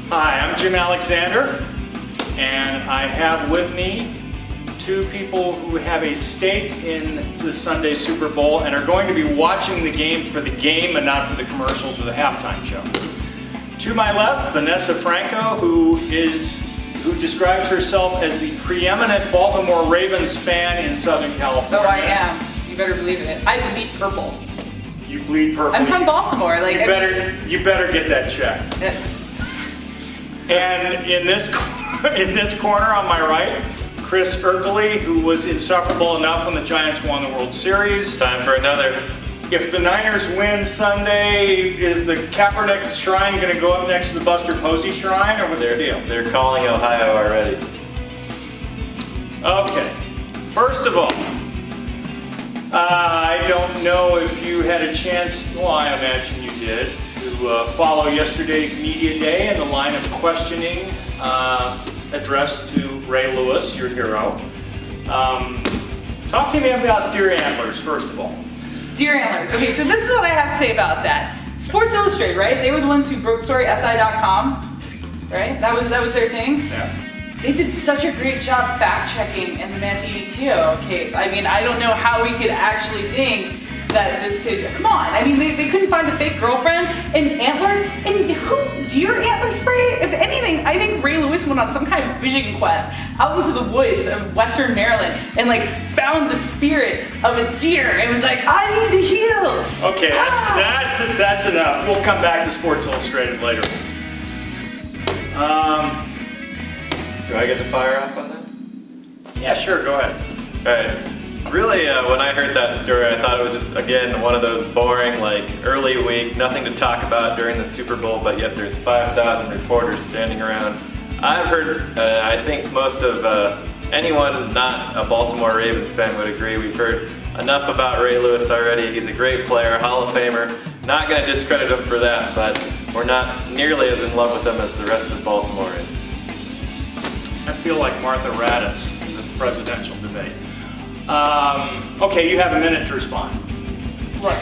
Hi, I'm Jim Alexander, and I have with me two people who have a stake in the Sunday Super Bowl and are going to be watching the game for the game and not for the commercials or the halftime show. To my left, Vanessa Franko, who describes herself as the preeminent Baltimore Ravens fan in Southern California. Oh, I am. You better believe it. I bleed purple. You bleed purple. I'm from Baltimore. You better get that checked. And in this corner on my right, Chris Ercoli, who was insufferable enough when the Giants won the World Series. Time for another. If the Niners win Sunday, is the Kaepernick Shrine going to go up next to the Buster Posey Shrine, or what's the deal? They're calling Ohio already. Okay. First of all, I don't know if you had a chance, well, I imagine you did, to follow yesterday's media day and the line of questioning addressed to Ray Lewis, your hero. Talk to me about deer antlers, first of all. Deer antlers. Okay, so this is what I have to say about that. Sports Illustrated, right? They were the ones who broke story SI.com, right? That was their thing. Yeah. They did such a great job fact-checking in the Mantitio case. I mean, I don't know how we could actually think that this could, come on. I mean, they couldn't find the fake girlfriend and antlers, and who, deer antler spray? If anything, I think Ray Lewis went on some kind of vision quest out into the woods of Western Maryland and found the spirit of a deer and was like, I need to heal. Okay, that's enough. We'll come back to Sports Illustrated later. Do I get to fire off on that? Yeah, sure, go ahead. All right. Really, when I heard that story, I thought it was just, again, one of those boring, early week, nothing to talk about during the Super Bowl, but yet there's 5,000 reporters standing around. I've heard, I think most of anyone not a Baltimore Ravens fan would agree, we've heard enough about Ray Lewis already. He's a great player, Hall of Famer. Not going to discredit him for that, but we're not nearly as in love with him as the rest of Baltimore is. I feel like Martha Raddatz in the presidential debate. Okay, you have a minute to respond. Look,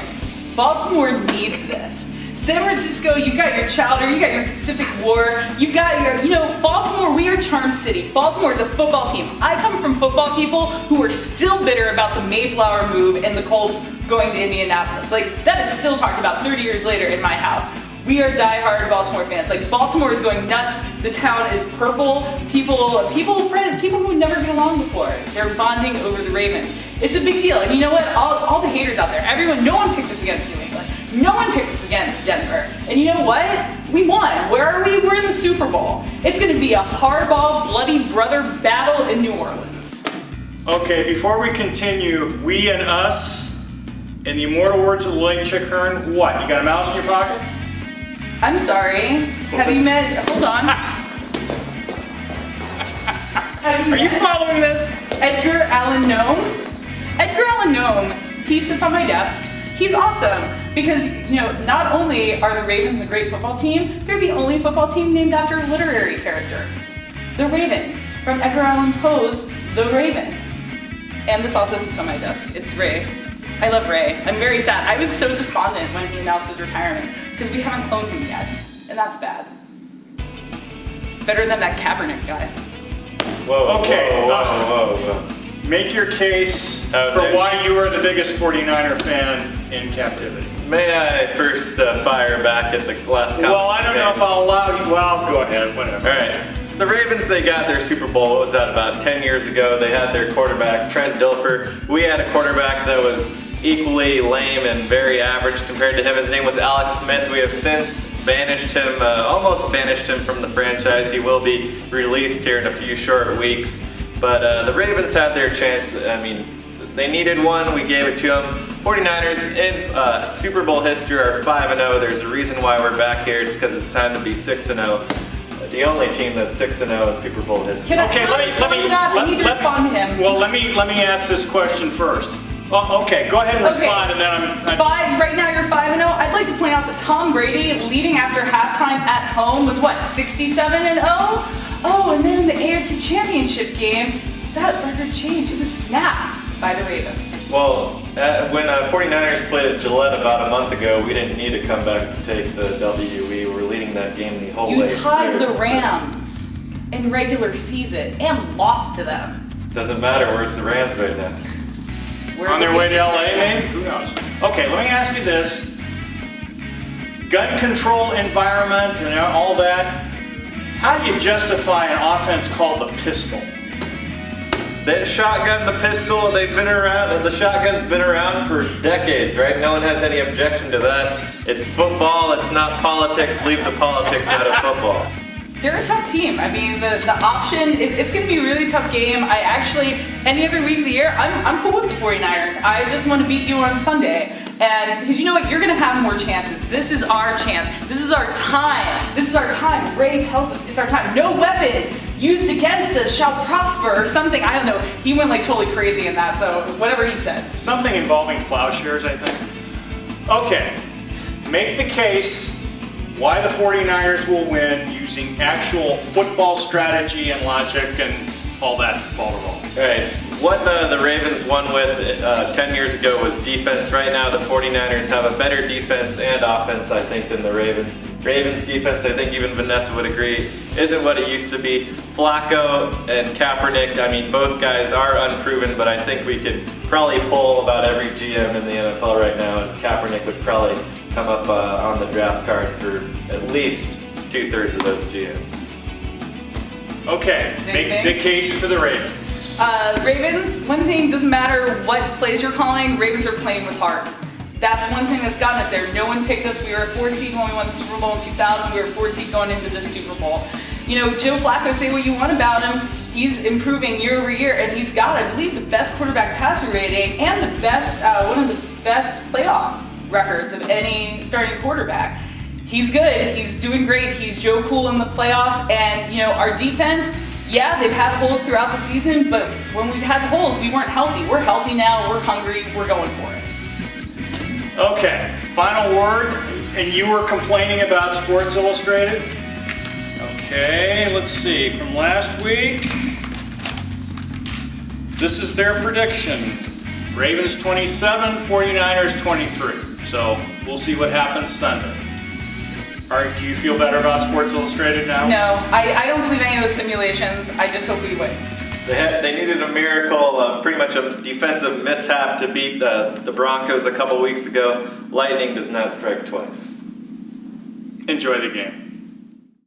Baltimore needs this. San Francisco, you've got your Chowder, you got your Pacific War, you've got your, Baltimore, we are Charm City. Baltimore is a football team. I come from football people who are still bitter about the Mayflower move and the Colts going to Indianapolis. That is still talked about 30 years later in my house. We are diehard Baltimore fans. Baltimore is going nuts. The town is purple. People who never get along before, they're bonding over the Ravens. It's a big deal. And you know what? All the haters out there, no one picked us against New England. No one picked us against Denver. And you know what? We won. Where are we? We're in the Super Bowl. It's going to be a hardball, bloody brother battle in New Orleans. Okay, before we continue, we and us, in the immortal words of the late Chick Hearn, what? You got a mouse in your pocket? I'm sorry. Have you met, hold on. Are you following this? Edgar Allan Gnome? Edgar Allan Gnome, he sits on my desk. He's awesome because, not only are the Ravens a great football team, they're the only football team named after a literary character. The Raven, from Edgar Allan Poe's The Raven. And this also sits on my desk. It's Ray. I love Ray. I'm very sad. I was so despondent when he announced his retirement because we haven't cloned him yet, and that's bad. Better than that Kaepernick guy. Whoa, okay, whoa. Make your case for why you are the biggest 49er fan in captivity. May I first fire back at the last comment? Well, I don't know if I'll allow you. Well, go ahead, whatever. All right. The Ravens, they got their Super Bowl, what was that, about 10 years ago. They had their quarterback, Trent Dilfer. We had a quarterback that was equally lame and very average compared to him. His name was Alex Smith. We have since banished him, almost banished him from the franchise. He will be released here in a few short weeks. But the Ravens had their chance. I mean, they needed one. We gave it to them. 49ers in Super Bowl history are 5-0. There's a reason why we're back here. It's because it's time to be 6-0. The only team that's 6-0 in Super Bowl history. I need to respond to him. Well, let me ask this question first. Well, okay, go ahead and respond, and then Right now you're 5-0. I'd like to point out that Tom Brady, leading after halftime at home, was what, 67-0? Oh, and then in the AFC Championship game, that record changed. It was snapped by the Ravens. Well, When 49ers played at Gillette about a month ago, we didn't need to come back to take the W. We were leading that game the whole way. You tied the through, Rams in regular season and lost to them. Doesn't matter. Where's the Rams right now? Where On did their way they- to LA, maybe? Who knows? Okay, let me ask you this. Gun control environment and all that, how do you justify an offense called the pistol? The shotgun, the pistol, they've been around, and the shotgun's been around for decades, right? No one has any objection to that. It's football, it's not politics. Leave the politics out of football. They're a tough team. I mean, the option, it's going to be a really tough game. I actually, any other week of the year, I'm cool with the 49ers. I just want to beat you on Sunday. And because you know what, you're going to have more chances. This is our chance. This is our time. This is our time. Ray tells us it's our time. No weapon used against us shall prosper or something. I don't know. He went like totally crazy in that, so whatever he said. Something involving plowshares, I think. Okay, make the case why the 49ers will win using actual football strategy and logic and all that ball to roll. All right, what the Ravens won with 10 years ago was defense. Right now, the 49ers have a better defense and offense, I think, than the Ravens. Ravens defense, I think even Vanessa would agree, isn't what it used to be. Flacco and Kaepernick, I mean, both guys are unproven, but I think we could probably pull about every GM in the NFL right now, and Kaepernick would probably come up on the draft card for at least 2/3 of those GMs. Okay, Same make thing? the case for the Ravens. Ravens, one thing, doesn't matter what plays you're calling, Ravens are playing with heart. That's one thing that's gotten us there. No one picked us. We were a 4 seed when we won the Super Bowl in 2000. We were a 4 seed going into this Super Bowl. You know, Joe Flacco, say what you want about him. He's improving year over year, and he's got, I believe, the best quarterback passer rating and the best, one of the best playoff records of any starting quarterback. He's good. He's doing great. He's Joe Cool in the playoffs, and you know, our defense. Yeah, they've had holes throughout the season, but when we've had holes, we weren't healthy. We're healthy now. We're hungry. We're going for it. Okay, final word, and you were complaining about Sports Illustrated? Okay, let's see, from last week, this is their prediction. Ravens 27, 49ers 23. So we'll see what happens Sunday. All right, do you feel better about Sports Illustrated now? No, I don't believe any of those simulations. I just hope we win. They needed a miracle, pretty much a defensive mishap to beat the Broncos a couple weeks ago. Lightning does not strike twice. Enjoy the game.